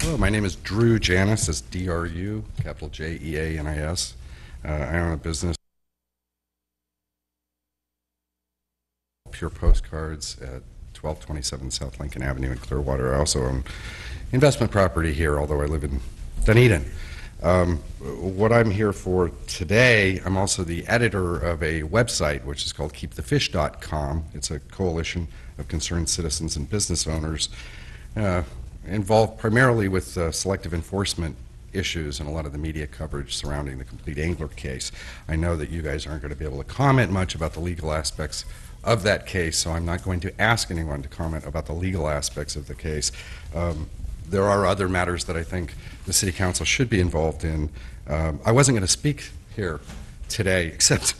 Hello, my name is Drew Janis. That's D-R-U, capital J-E-A-N-I-S. I own a business, Pure Postcards, at 1227 South Lincoln Avenue in Clearwater. I also own investment property here, although I live in Dunedin. What I'm here for today, I'm also the editor of a website which is called KeepTheFish.com. It's a coalition of concerned citizens and business owners involved primarily with selective enforcement issues and a lot of the media coverage surrounding the Complete Angler case. I know that you guys aren't going to be able to comment much about the legal aspects of that case, so I'm not going to ask anyone to comment about the legal aspects of the case. There are other matters that I think the City Council should be involved in. I wasn't going to speak here today, except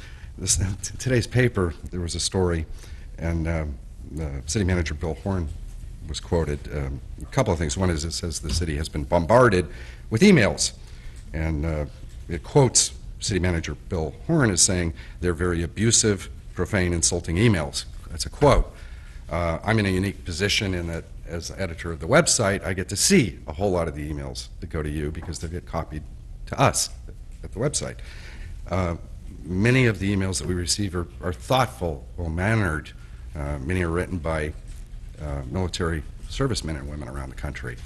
today's paper, there was a story, and the City Manager Bill Horn was quoted. A couple of things. One is it says the city has been bombarded with emails, and it quotes City Manager Bill Horn as saying they're very abusive, profane, insulting emails. That's a quote. I'm in a unique position in that as editor of the website, I get to see a whole lot of the emails that go to you because they get copied to us at the website. Many of the emails that we receive are thoughtful, well-mannered. Many are written by military servicemen and women around the country.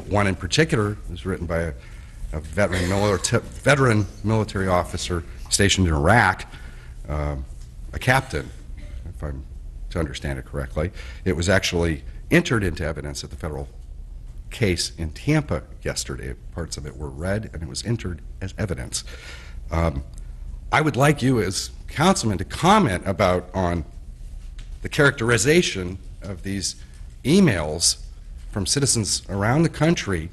One in particular is written by a veteran military officer stationed in Iraq, a captain, if I'm to understand it correctly. It was actually entered into evidence at the federal case in Tampa yesterday. Parts of it were read, and it was entered as evidence. I would like you as councilmen to comment on the characterization of these emails from citizens around the country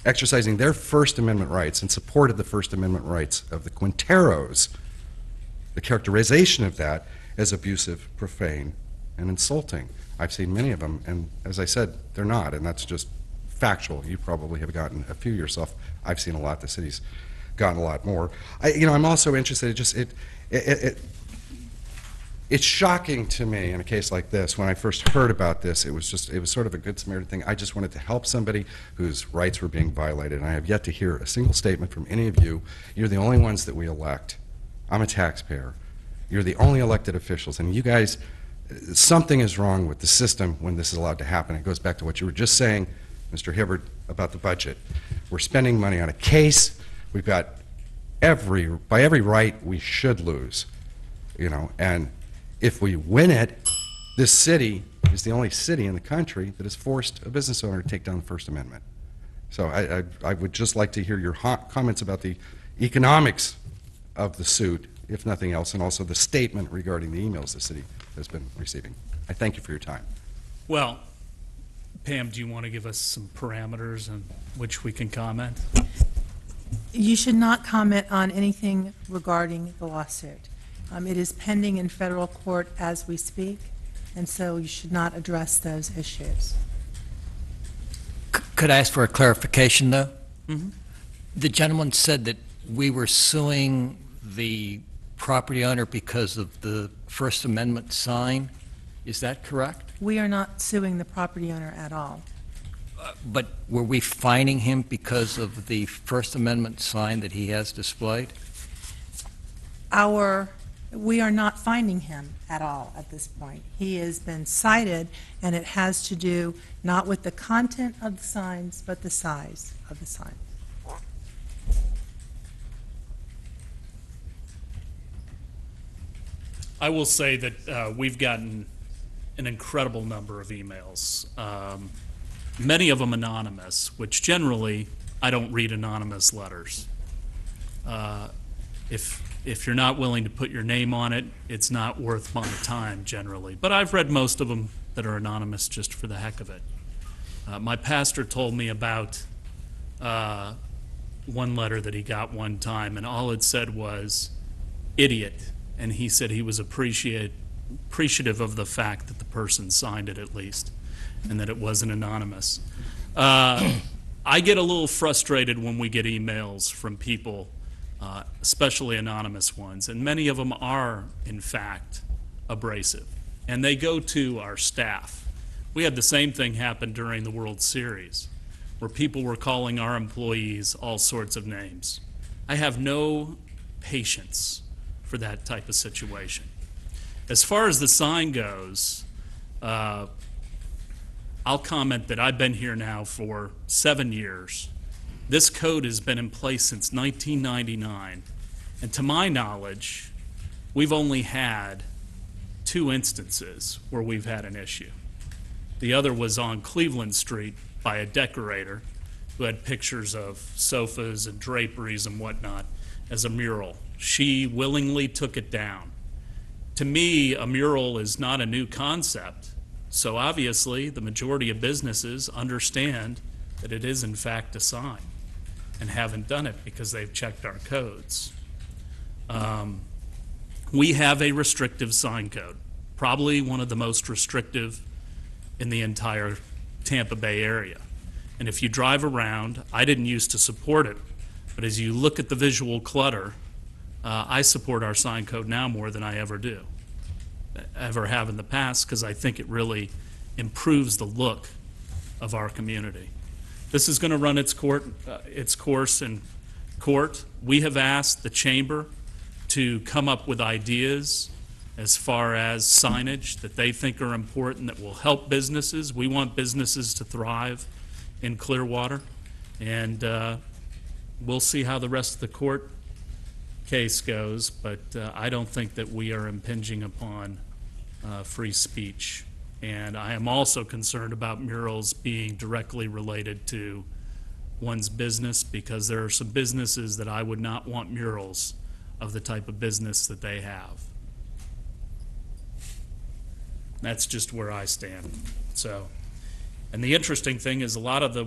exercising their First Amendment rights in support of the First Amendment rights of the Quinteros, the characterization of that as abusive, profane, and insulting. I've seen many of them, and as I said, they're not, and that's just factual. You probably have gotten a few yourself. I've seen a lot. The city's gotten a lot more. I'm also interested. It's shocking to me in a case like this. When I first heard about this, it was sort of a good Samaritan thing. I just wanted to help somebody whose rights were being violated, and I have yet to hear a single statement from any of you. You're the only ones that we elect. I'm a taxpayer. You're the only elected officials, and you guys, something is wrong with the system when this is allowed to happen. It goes back to what you were just saying, Mr. Hibbard, about the budget. We're spending money on a case. We've got by every right, we should lose, and if we win it, this city is the only city in the country that has forced a business owner to take down the First Amendment. So I would just like to hear your comments about the economics of the suit, if nothing else, and also the statement regarding the emails the city has been receiving. I thank you for your time. Well, Pam, do you want to give us some parameters on which we can comment? You should not comment on anything regarding the lawsuit. It is pending in federal court as we speak, and so you should not address those issues. Could I ask for a clarification, though? Mm-hmm. The gentleman said that we were suing the property owner because of the First Amendment sign. Is that correct? We are not suing the property owner at all. But were we fining him because of the First Amendment sign that he has displayed? We are not fining him at all at this point. He has been cited, and it has to do not with the content of the signs, but the size of the sign. I will say that we've gotten an incredible number of emails, many of them anonymous, which generally I don't read anonymous letters. If you're not willing to put your name on it, it's not worth my time generally. But I've read most of them that are anonymous just for the heck of it. My pastor told me about one letter that he got one time, and all it said was, idiot. And he said he was appreciative of the fact that the person signed it at least, and that it wasn't anonymous. I get a little frustrated when we get emails from people, especially anonymous ones, and many of them are, in fact, abrasive. And they go to our staff. We had the same thing happen during the World Series. where people were calling our employees all sorts of names. I have no patience for that type of situation. As far as the sign goes, I'll comment that I've been here now for 7 years. This code has been in place since 1999, and to my knowledge, we've only had 2 instances where we've had an issue. The other was on Cleveland Street by a decorator who had pictures of sofas and draperies and whatnot as a mural. She willingly took it down. To me, a mural is not a new concept, so obviously the majority of businesses understand that it is in fact a sign and haven't done it because they've checked our codes. We have a restrictive sign code, probably one of the most restrictive in the entire Tampa Bay area. And if you drive around, I didn't used to support it, but as you look at the visual clutter, I support our sign code now more than I ever have in the past, because I think it really improves the look of our community. This is going to run its course in court. We have asked the chamber to come up with ideas as far as signage that they think are important that will help businesses. We want businesses to thrive in Clearwater, and we'll see how the rest of the court case goes, but I don't think that we are impinging upon free speech. And I am also concerned about murals being directly related to one's business, because there are some businesses that I would not want murals of the type of business that they have. That's just where I stand. So, and the interesting thing is a lot of the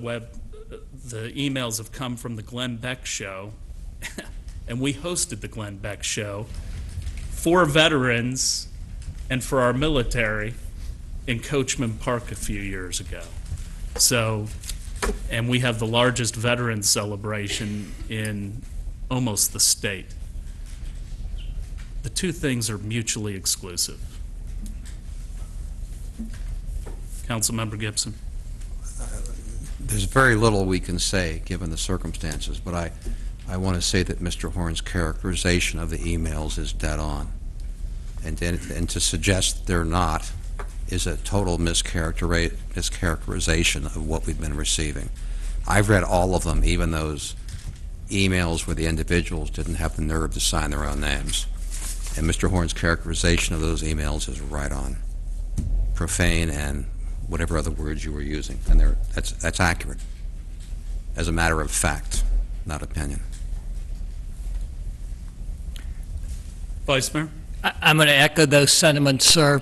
emails have come from the Glenn Beck show, and we hosted the Glenn Beck show for veterans and for our military in Coachman Park a few years ago. So, and we have the largest veterans celebration in almost the state. The two things are mutually exclusive. Councilmember Gibson. There's very little we can say, given the circumstances, but I want to say that Mr. Horn's characterization of the emails is dead on. And to suggest they're not is a total mischaracterization of what we've been receiving. I've read all of them, even those emails where the individuals didn't have the nerve to sign their own names. And Mr. Horn's characterization of those emails is right on. Profane and whatever other words you were using. And that's accurate, as a matter of fact, not opinion. Vice Mayor? I'm going to echo those sentiments, sir.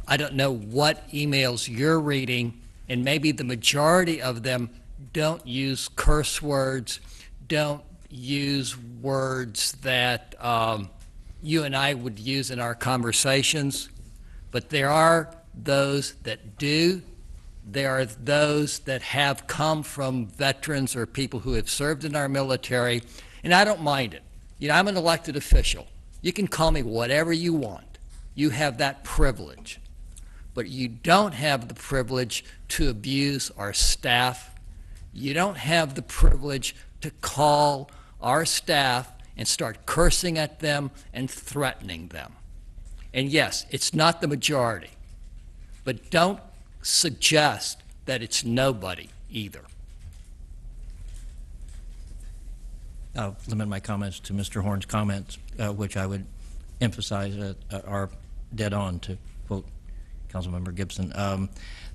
I don't know what emails you're reading, and maybe the majority of them don't use curse words, don't use words that you and I would use in our conversations, but there are those that do. There are those that have come from veterans or people who have served in our military, and I don't mind it. You know, I'm an elected official. You can call me whatever you want. You have that privilege. But you don't have the privilege to abuse our staff. You don't have the privilege to call our staff and start cursing at them and threatening them. And yes, it's not the majority, but don't suggest that it's nobody either. I'll limit my comments to Mr. Horn's comments, which I would emphasize are dead on, to quote Councilmember Gibson.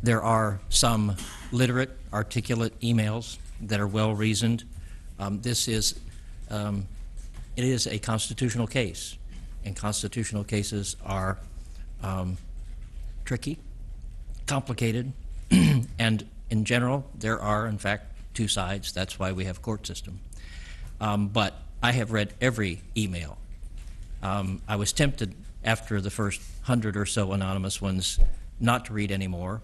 There are some literate, articulate emails that are well-reasoned. It is a constitutional case, and constitutional cases are tricky, complicated, and in general, there are, in fact, two sides. That's why we have a court system. But I have read every email. I was tempted after the first 100 or so anonymous ones not to read anymore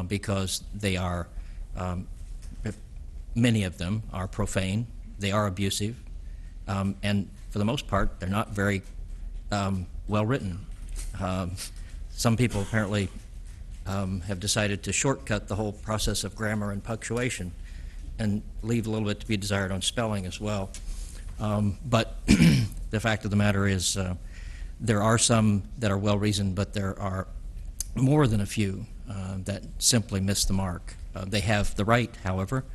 because they are, many of them are profane, they are abusive, and for the most part, they're not very well written. Some people apparently have decided to shortcut the whole process of grammar and punctuation. and leave a little bit to be desired on spelling as well. But the fact of the matter is, there are some that are well-reasoned, but there are more than a few that simply miss the mark. They have the right, however,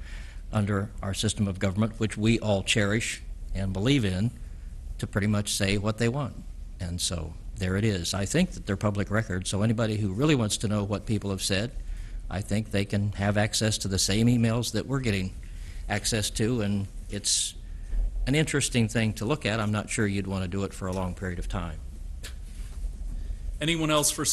under our system of government, which we all cherish and believe in, to pretty much say what they want. And so there it is. I think that they're public record, so anybody who really wants to know what people have said, I think they can have access to the same emails that we're getting access to, and it's an interesting thing to look at. I'm not sure you'd want to do it for a long period of time. Anyone else for